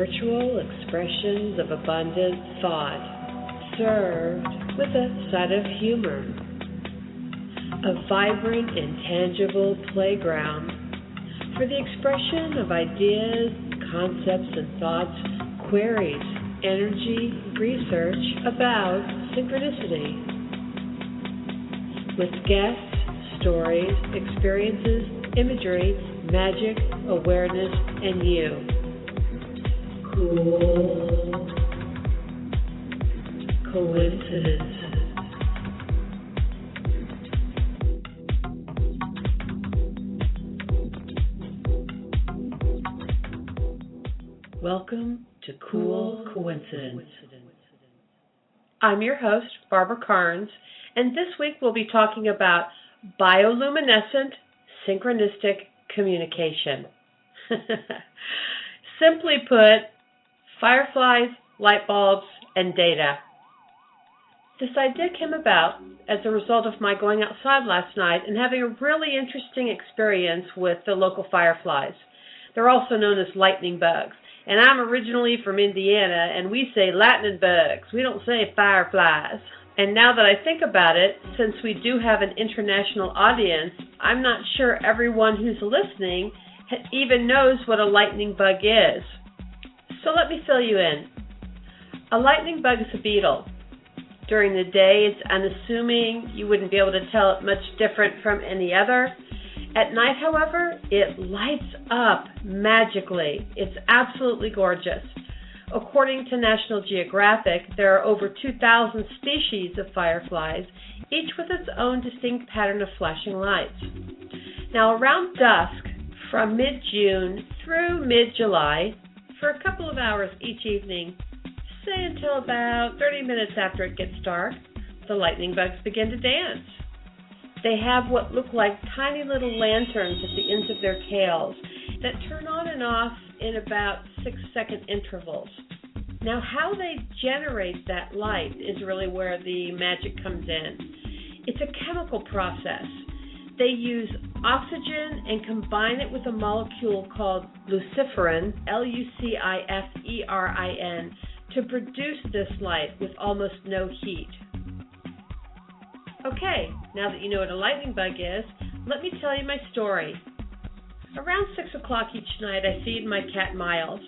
spiritual expressions of abundant thought, served with a side of humor. A vibrant and tangible playground for the expression of ideas, concepts, and thoughts, queries, energy, research about synchronicity. With guests, stories, experiences, imagery, magic, awareness, and you. Cool coincidence. Welcome to Cool Coincidence. I'm your host, Barbara Carnes, and this week we'll be talking about bioluminescent synchronistic communication. Simply put, fireflies, light bulbs, and data. This idea came about as a result of my going outside last night and having a really interesting experience with the local fireflies. They're also known as lightning bugs. And I'm originally from Indiana, and we say lightning bugs. We don't say fireflies. And now that I think about it, since we do have an international audience, I'm not sure everyone who's listening even knows what a lightning bug is. So let me fill you in. A lightning bug is a beetle. During the day, it's unassuming. You wouldn't be able to tell it much different from any other. At night, however, it lights up magically. It's absolutely gorgeous. According to National Geographic, there are over 2,000 species of fireflies, each with its own distinct pattern of flashing lights. Now, around dusk, from mid-June through mid-July, for a couple of hours each evening, say until about 30 minutes after it gets dark, the lightning bugs begin to dance. They have what look like tiny little lanterns at the ends of their tails that turn on and off in about 6-second intervals. Now, how they generate that light is really where the magic comes in. It's a chemical process. They use oxygen and combine it with a molecule called luciferin, Luciferin, to produce this light with almost no heat. Okay, now that you know what a lightning bug is, let me tell you my story. Around 6 o'clock each night, I feed my cat Miles,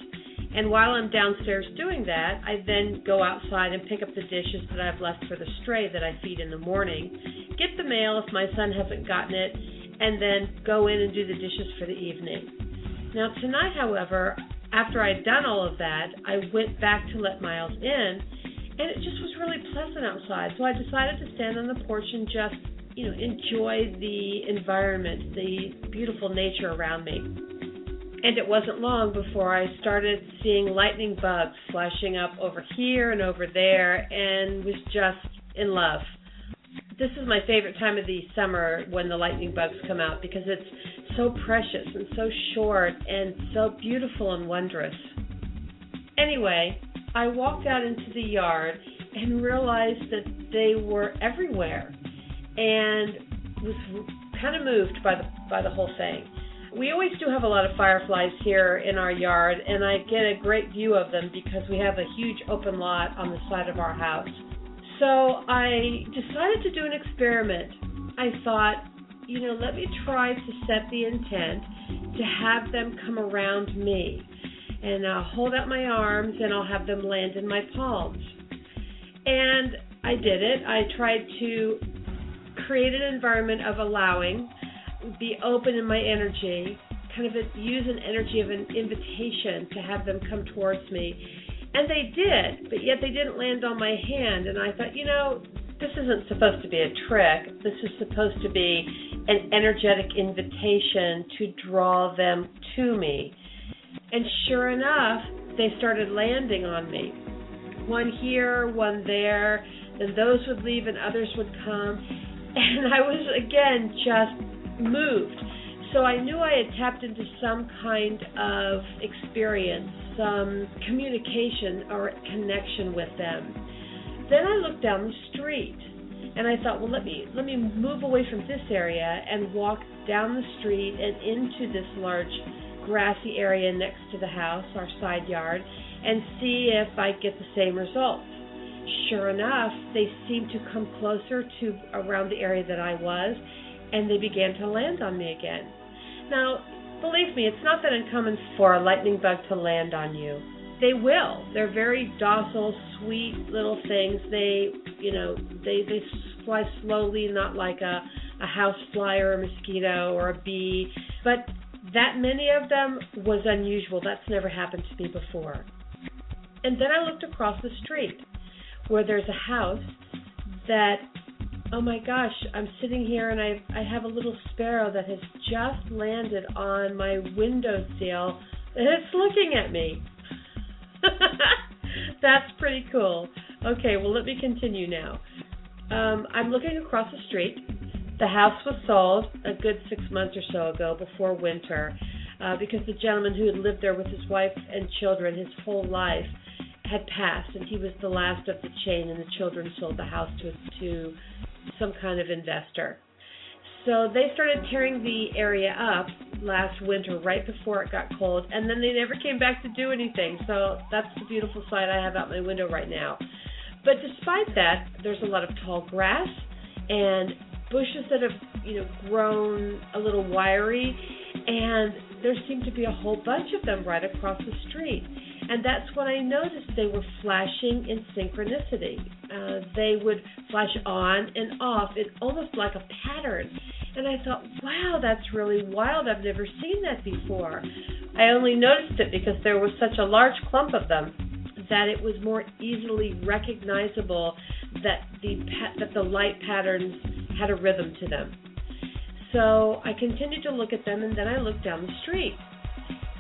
and while I'm downstairs doing that, I then go outside and pick up the dishes that I've left for the stray that I feed in the morning, get the mail if my son hasn't gotten it, and then go in and do the dishes for the evening. Now tonight, however, after I'd done all of that, I went back to let Miles in, and it just was really pleasant outside, so I decided to stand on the porch and just, enjoy the environment, the beautiful nature around me. And it wasn't long before I started seeing lightning bugs flashing up over here and over there, and was just in love. This is my favorite time of the summer when the lightning bugs come out because it's so precious and so short and so beautiful and wondrous. Anyway, I walked out into the yard and realized that they were everywhere and was kind of moved by the whole thing. We always do have a lot of fireflies here in our yard, and I get a great view of them because we have a huge open lot on the side of our house. So I decided to do an experiment. I thought, let me try to set the intent to have them come around me. And I'll hold out my arms and I'll have them land in my palms. And I did it. I tried to create an environment of allowing, be open in my energy, kind of use an energy of an invitation to have them come towards me. And they did, but yet they didn't land on my hand. And I thought, this isn't supposed to be a trick. This is supposed to be an energetic invitation to draw them to me. And sure enough, they started landing on me. One here, one there, then those would leave and others would come. And I was, again, just moved. So I knew I had tapped into some kind of experience, some communication or connection with them. Then I looked down the street, and I thought, well, let me move away from this area and walk down the street and into this large grassy area next to the house, our side yard. and see if I get the same results. Sure enough, they seemed to come closer to around the area that I was, and they began to land on me again. Now, believe me, it's not that uncommon for a lightning bug to land on you. They will. They're very docile, sweet little things. They fly slowly, not like a house fly or a mosquito or a bee. But that many of them was unusual. That's never happened to me before. And then I looked across the street where there's a house that, oh my gosh, I'm sitting here and I have a little sparrow that has just landed on my windowsill and it's looking at me. That's pretty cool. Okay, well, let me continue now. I'm looking across the street. The house was sold a good 6 months or so ago before winter because the gentleman who had lived there with his wife and children his whole life had passed, and he was the last of the chain, and the children sold the house to some kind of investor. So they started tearing the area up last winter, right before it got cold, and then they never came back to do anything. So that's the beautiful sight I have out my window right now. But despite that, there's a lot of tall grass and bushes that have, grown a little wiry, and there seemed to be a whole bunch of them right across the street. And that's when I noticed they were flashing in synchronicity. They would flash on and off, almost like a pattern. And I thought, wow, that's really wild. I've never seen that before. I only noticed it because there was such a large clump of them that it was more easily recognizable that the light patterns had a rhythm to them. So I continued to look at them, and then I looked down the street.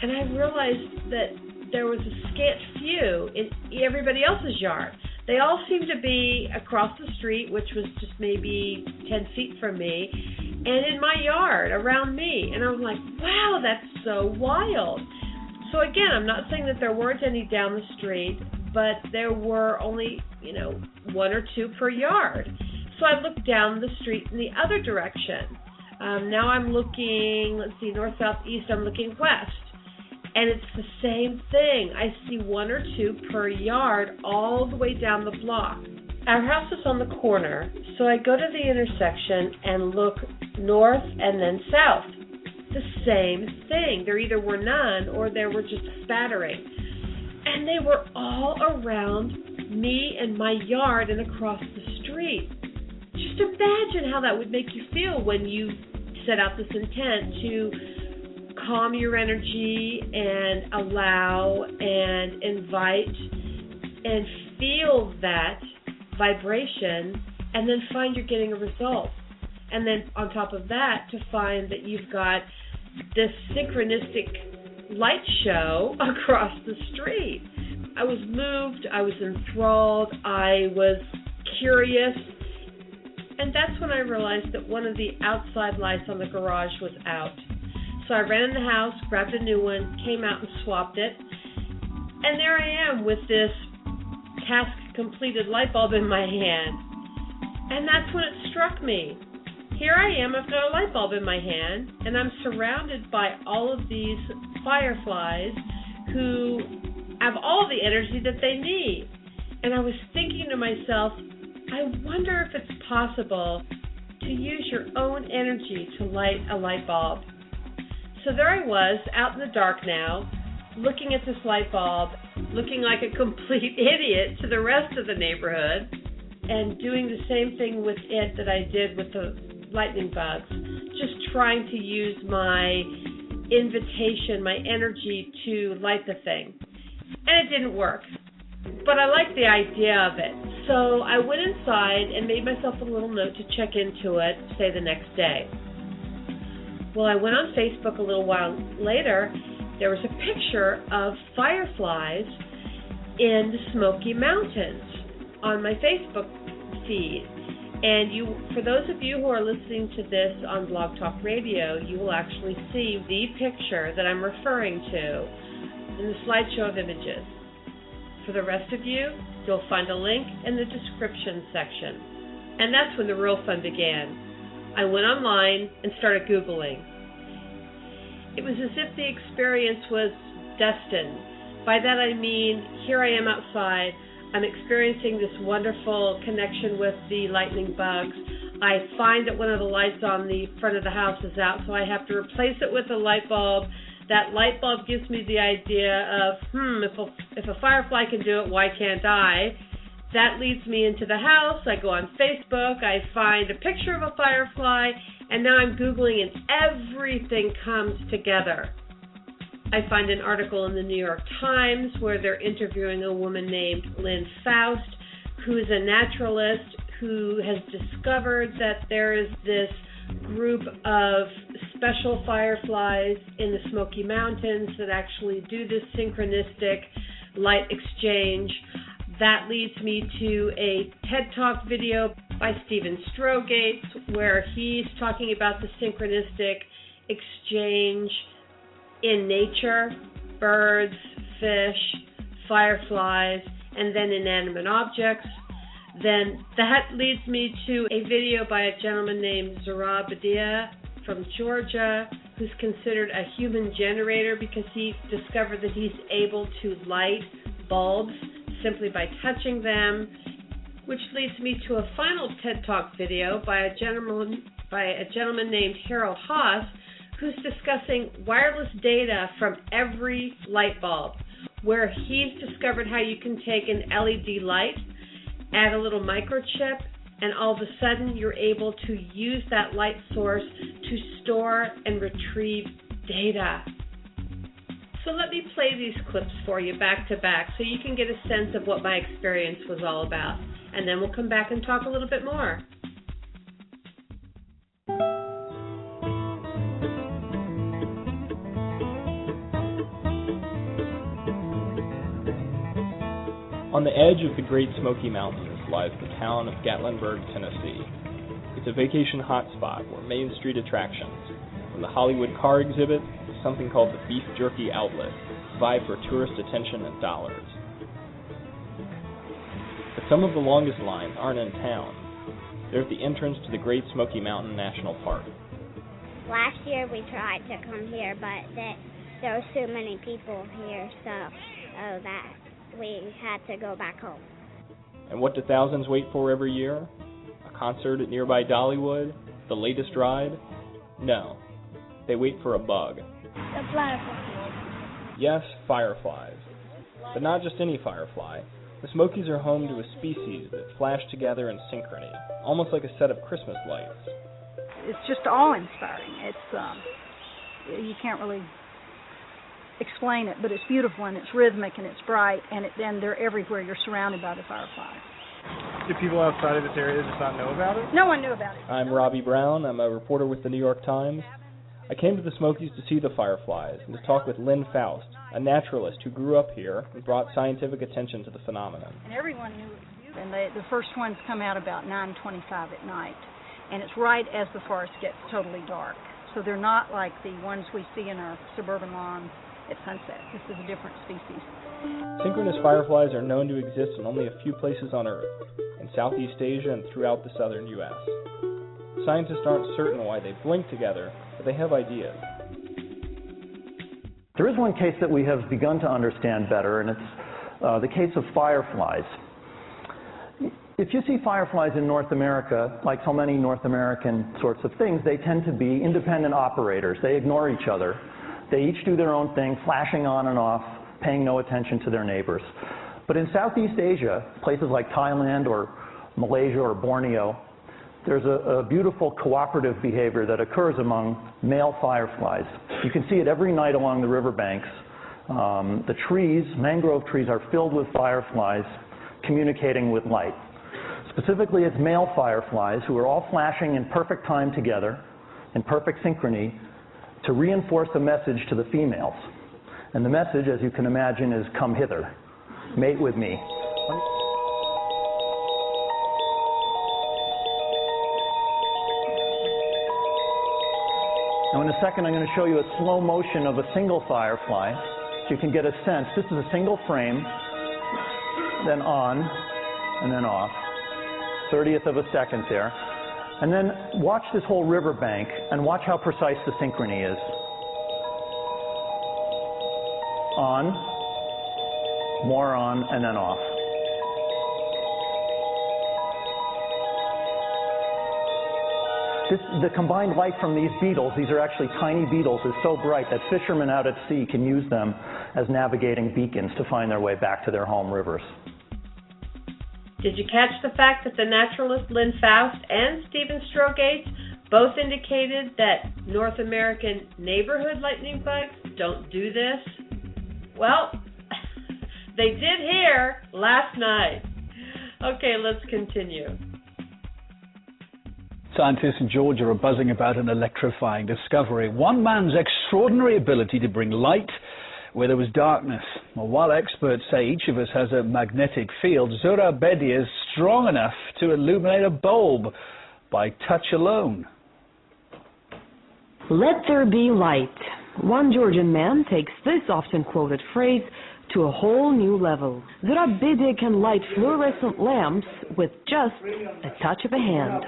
And I realized that there was a scant few in everybody else's yard. They all seemed to be across the street, which was just maybe 10 feet from me, and in my yard, around me. And I was like, wow, that's so wild. So again, I'm not saying that there weren't any down the street, but there were only, one or two per yard. So I looked down the street in the other direction. Now I'm looking, north, south, east, I'm looking west. And it's the same thing. I see one or two per yard all the way down the block. Our house is on the corner, so I go to the intersection and look north and then south. The same thing. There either were none or there were just a spattering. And they were all around me and my yard and across the street. Just imagine how that would make you feel when you set out this intent to calm your energy and allow and invite and feel that vibration, and then find you're getting a result. And then on top of that, to find that you've got this synchronistic light show across the street. I was moved, I was enthralled, I was curious, and that's when I realized that one of the outside lights on the garage was out. So I ran in the house, grabbed a new one, came out and swapped it, and there I am with this task-completed light bulb in my hand. And that's when it struck me. Here I am, I've got a light bulb in my hand, and I'm surrounded by all of these fireflies who have all the energy that they need. And I was thinking to myself, I wonder if it's possible to use your own energy to light a light bulb. So there I was, out in the dark now, looking at this light bulb, looking like a complete idiot to the rest of the neighborhood, and doing the same thing with it that I did with the lightning bugs, just trying to use my invitation, my energy to light the thing. And it didn't work, but I liked the idea of it. So I went inside and made myself a little note to check into it, say the next day. Well, I went on Facebook a little while later. There was a picture of fireflies in the Smoky Mountains on my Facebook feed. And for those of you who are listening to this on Blog Talk Radio, you will actually see the picture that I'm referring to in the slideshow of images. For the rest of you, you'll find a link in the description section. And that's when the real fun began. I went online and started Googling. It was as if the experience was destined By that I mean, here I am outside, I'm experiencing this wonderful connection with the lightning bugs. I find that one of the lights on the front of the house is out, so I have to replace it with a light bulb. That light bulb gives me the idea of, if a firefly can do it, why can't I? That leads me into the house. I go on Facebook, I find a picture of a firefly, and now I'm Googling and everything comes together. I find an article in the New York Times where they're interviewing a woman named Lynn Faust, who is a naturalist who has discovered that there is this group of special fireflies in the Smoky Mountains that actually do this synchronistic light exchange. That leads me to a TED Talk video by Stephen Strogates where he's talking about the synchronistic exchange in nature, birds, fish, fireflies, and then inanimate objects. Then that leads me to a video by a gentleman named Zara Badia from Georgia, who's considered a human generator because he discovered that he's able to light bulbs simply by touching them, which leads me to a final TED Talk video by a gentleman named Harold Haas, who's discussing wireless data from every light bulb, where he's discovered how you can take an LED light, add a little microchip, and all of a sudden you're able to use that light source to store and retrieve data. So let me play these clips for you back to back so you can get a sense of what my experience was all about. And then we'll come back and talk a little bit more. On the edge of the Great Smoky Mountains lies the town of Gatlinburg, Tennessee. It's a vacation hotspot where Main Street attractions, from the Hollywood car exhibit to something called the Beef Jerky Outlet, vie for tourist attention and dollars. But some of the longest lines aren't in town. They're at the entrance to the Great Smoky Mountain National Park. Last year we tried to come here, but there were so many people here, so that we had to go back home. And what do thousands wait for every year? A concert at nearby Dollywood? The latest ride? No. They wait for a bug. The fireflies. Yes, fireflies. But not just any firefly. The Smokies are home to a species that flash together in synchrony, almost like a set of Christmas lights. It's just awe-inspiring. You can't really explain it, but it's beautiful and it's rhythmic and it's bright and they're everywhere. You're surrounded by the fireflies. Do people outside of this area just not know about it? No one knew about it. I'm Robbie Brown. I'm a reporter with the New York Times. I came to the Smokies to see the fireflies and to talk with Lynn Faust, a naturalist who grew up here and brought scientific attention to the phenomenon. And everyone knew it was beautiful. And the first ones come out about 9:25 at night, and it's right as the forest gets totally dark. So they're not like the ones we see in our suburban lawns at sunset. This is a different species. Synchronous fireflies are known to exist in only a few places on Earth, in Southeast Asia and throughout the southern U.S. Scientists aren't certain why they blink together, but they have ideas. There is one case that we have begun to understand better, and it's the case of fireflies. If you see fireflies in North America, like so many North American sorts of things, they tend to be independent operators. They ignore each other. They each do their own thing, flashing on and off, paying no attention to their neighbors. But in Southeast Asia, places like Thailand or Malaysia or Borneo, there's a beautiful cooperative behavior that occurs among male fireflies. You can see it every night along the riverbanks. The trees, mangrove trees, are filled with fireflies communicating with light. Specifically, it's male fireflies who are all flashing in perfect time together, in perfect synchrony, to reinforce a message to the females. And the message, as you can imagine, is come hither, mate with me. Now in a second I'm going to show you a slow motion of a single firefly so you can get a sense. This is a single frame, then on, and then off. 30th of a second there. And then watch this whole riverbank and watch how precise the synchrony is. On, more on and then off. The combined light from these beetles, these are actually tiny beetles, is so bright that fishermen out at sea can use them as navigating beacons to find their way back to their home rivers. Did you catch the fact that the naturalist Lynn Faust and Stephen Strogates both indicated that North American neighborhood lightning bugs don't do this? Well, they did here last night. Okay, let's continue. Scientists in Georgia are buzzing about an electrifying discovery. One man's extraordinary ability to bring light where there was darkness. Well, while experts say each of us has a magnetic field, Zurab Bedi is strong enough to illuminate a bulb by touch alone. Let there be light. One Georgian man takes this often quoted phrase to a whole new level. Zurab Bedi can light fluorescent lamps with just a touch of a hand.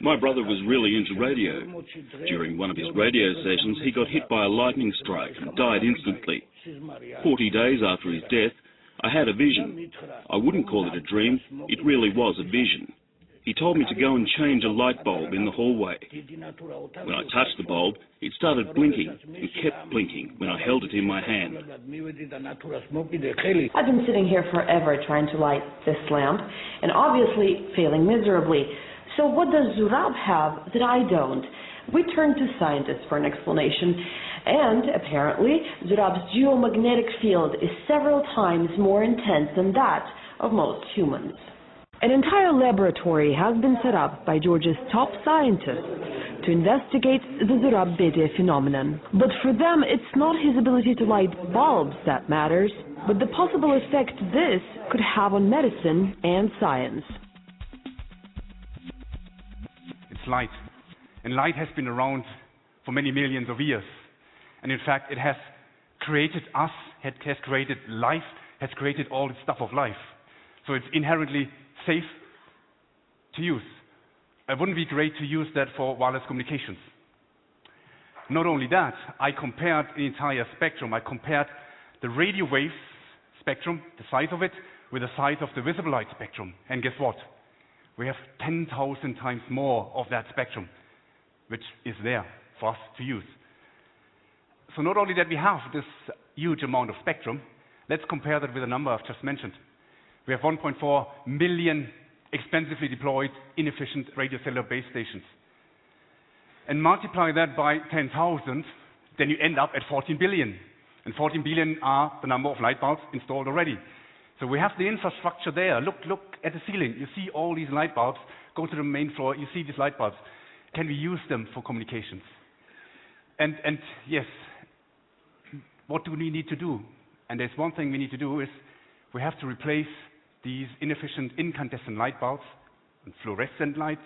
My brother was really into radio. During one of his radio sessions, he got hit by a lightning strike and died instantly. 40 days after his death, I had a vision. I wouldn't call it a dream, it really was a vision. He told me to go and change a light bulb in the hallway. When I touched the bulb, it started blinking and kept blinking when I held it in my hand. I've been sitting here forever trying to light this lamp and obviously failing miserably. So what does Zurab have that I don't? We turn to scientists for an explanation, and apparently Zurab's geomagnetic field is several times more intense than that of most humans. An entire laboratory has been set up by Georgia's top scientists to investigate the Zurab Bedi phenomenon. But for them, it's not his ability to light bulbs that matters, but the possible effect this could have on medicine and science. It's light. And light has been around for many millions of years. And in fact, it has created us, it has created life, has created all the stuff of life. So it's inherently safe to use. It wouldn't be great to use that for wireless communications. Not only that, I compared the entire spectrum. I compared the radio waves spectrum, the size of it, with the size of the visible light spectrum. And guess what? We have 10,000 times more of that spectrum, which is there for us to use. So not only that we have this huge amount of spectrum, let's compare that with the number I've just mentioned. We have 1.4 million expensively deployed, inefficient radio cellular base stations. And multiply that by 10,000, then you end up at 14 billion. And 14 billion are the number of light bulbs installed already. So we have the infrastructure there. Look at the ceiling. You see all these light bulbs. Go to the main floor. You see these light bulbs. Can we use them for communications? And yes, what do we need to do? And there's one thing we need to do is we have to replace these inefficient incandescent light bulbs and fluorescent lights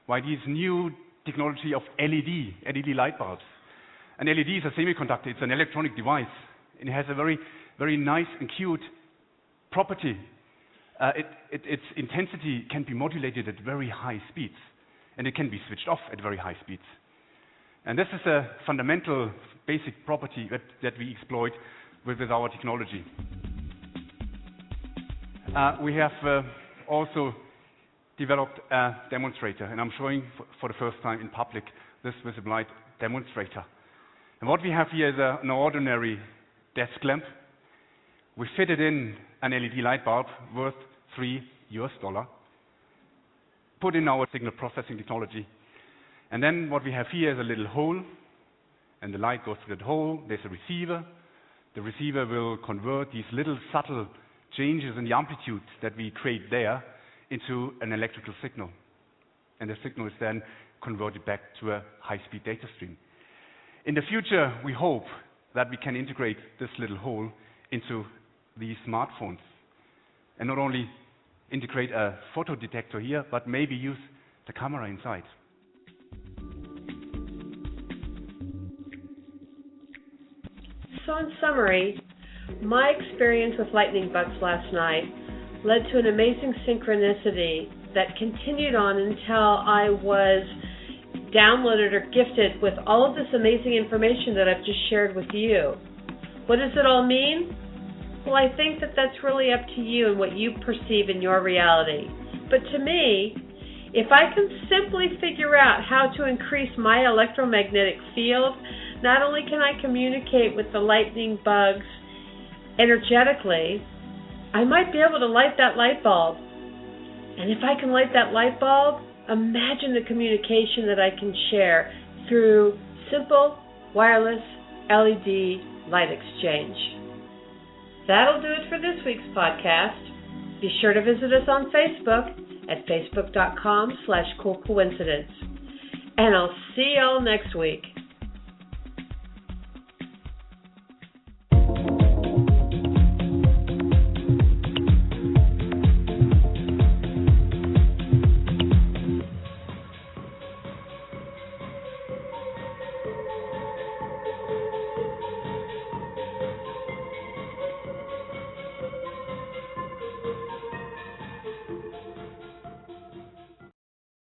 by these new technology of LED light bulbs. An LED is a semiconductor. It's an electronic device. It has a very, very nice and cute property. Its intensity can be modulated at very high speeds, and it can be switched off at very high speeds. And this is a fundamental, basic property that we exploit with our technology. We have also developed a demonstrator, and I'm showing for the first time in public this visible light demonstrator. And what we have here is an ordinary desk lamp. We fitted in an LED light bulb worth $3, put in our signal processing technology. And then what we have here is a little hole, and the light goes through that hole. There's a receiver. The receiver will convert these little subtle changes in the amplitude that we create there into an electrical signal. And the signal is then converted back to a high-speed data stream. In the future, we hope that we can integrate this little hole into these smartphones. And not only integrate a photo detector here, but maybe use the camera inside. So in summary, my experience with lightning bugs last night led to an amazing synchronicity that continued on until I was downloaded or gifted with all of this amazing information that I've just shared with you. What does it all mean? Well, I think that that's really up to you and what you perceive in your reality. But to me, if I can simply figure out how to increase my electromagnetic field, not only can I communicate with the lightning bugs energetically, I might be able to light that light bulb. And if I can light that light bulb, imagine the communication that I can share through simple wireless LED light exchange. That'll do it for this week's podcast. Be sure to visit us on Facebook at facebook.com/coolcoincidence. And I'll see y'all next week.